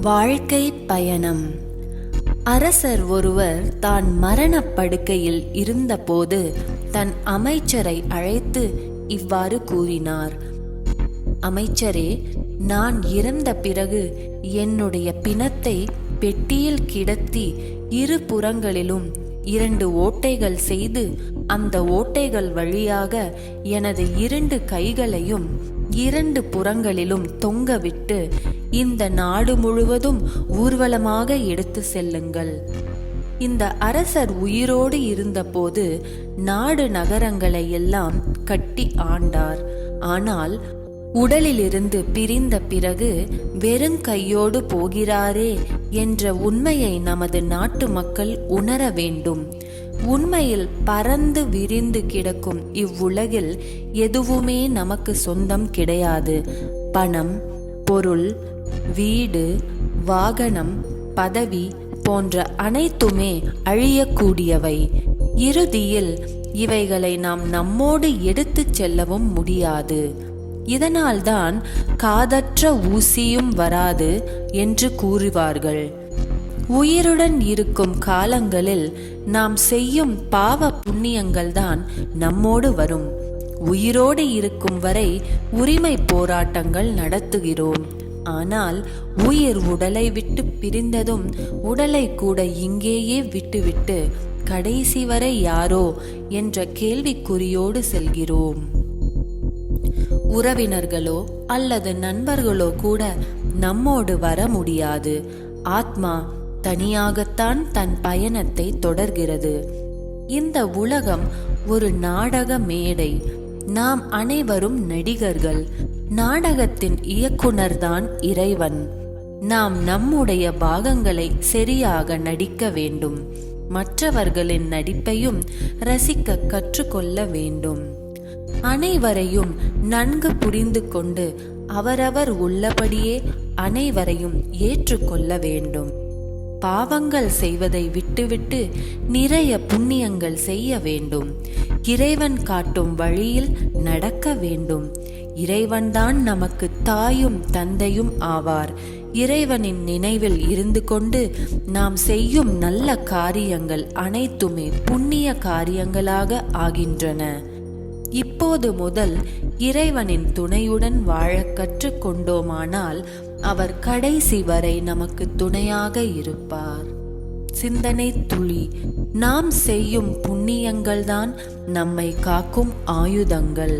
வாழ்க்கை பயணம். அரசர் ஒருவர் தான் மரணப்படுக்கையில் இருந்தபோது தன் அமைச்சரை அழைத்து இவ்வாறு கூறினார். அமைச்சரே, நான் இறந்த பிறகு என்னுடைய பிணத்தை பெட்டியில் கிடத்தி இரு புறங்களிலும் 2 ஓட்டைகள் செய்து அந்த ஓட்டைகள் வழியாக எனது 2 கைகளையும் 2 புறங்களிலும் தொங்கவிட்டு இந்த நாடு முழுவதும் ஊர்வலமாக எடுத்து செல்லுங்கள். இந்த அரசர் உயிரோடு இருந்தபோது நாடு நகரங்களை எல்லாம் கட்டி ஆண்டார். ஆனால் உடலிலிருந்து பிரிந்த பிறகு வெறுங்கையோடு போகிறாரே என்ற உண்மையை நமது நாட்டு மக்கள் உணர வேண்டும். உண்மையில் பறந்து விரிந்து கிடக்கும் இவ்வுலகில் எதுவுமே நமக்கு சொந்தம் கிடையாது. பணம், பொருள், வீடு, வாகனம், பதவி போன்ற அனைத்துமே அழியக்கூடியவை. இறுதியில் இவைகளை நாம் நம்மோடு எடுத்துச் செல்லவும் முடியாது. இதனால்தான் காதற்ற ஊசியும் வராது என்று கூறுவார்கள். உயிருடன் இருக்கும் காலங்களில் நாம் செய்யும் பாவ புண்ணியங்கள்தான் நம்மோடு வரும். உயிரோடு இருக்கும் வரை உரிமை போராட்டங்கள் நடத்துகிறோம். ஆனால் உயிர் உடலை விட்டு பிரிந்ததும் உடலை கூட இங்கேயே விட்டுவிட்டு கடைசி வரை யாரோ என்ற கேள்விக்குறியோடு செல்கிறோம். உறவினர்களோ அல்லது நண்பர்களோ கூட நம்மோடு வர முடியாது. ஆத்மா தனியாகத்தான் தன் பயணத்தை தொடர்கிறது. இந்த உலகம் ஒரு நாடக மேடை. நாம் அனைவரும் நடிகர்கள். நாடகத்தின் இயக்குனர்தான் இறைவன். நாம் நம்முடைய பாகங்களை சரியாக நடிக்க வேண்டும். மற்றவர்களின் நடிப்பையும் ரசிக்க கற்றுக்கொள்ள வேண்டும். அனைவரையும் நன்கு புரிந்து கொண்டு அவரவர் உள்ளபடியே அனைவரையும் ஏற்றுக்கொள்ள வேண்டும். பாவங்கள் செய்வதை விட்டுவிட்டு நிறைய புண்ணியங்கள் செய்ய வேண்டும். இறைவன் காட்டும் வழியில் நடக்க வேண்டும். இறைவன்தான் நமக்கு தாயும் தந்தையும் ஆவார். இறைவனின் நினைவில் இருந்து கொண்டு நாம் செய்யும் நல்ல காரியங்கள் அனைத்துமே புண்ணிய காரியங்களாக ஆகின்றன. இப்போது முதல் இறைவனின் துணையுடன் வாழ கற்றுக் கொண்டோமானால் அவர் கடைசி வரை நமக்கு துணையாக இருப்பார். சிந்தனை துளி. நாம் செய்யும் புண்ணியங்கள்தான் நம்மை காக்கும் ஆயுதங்கள்.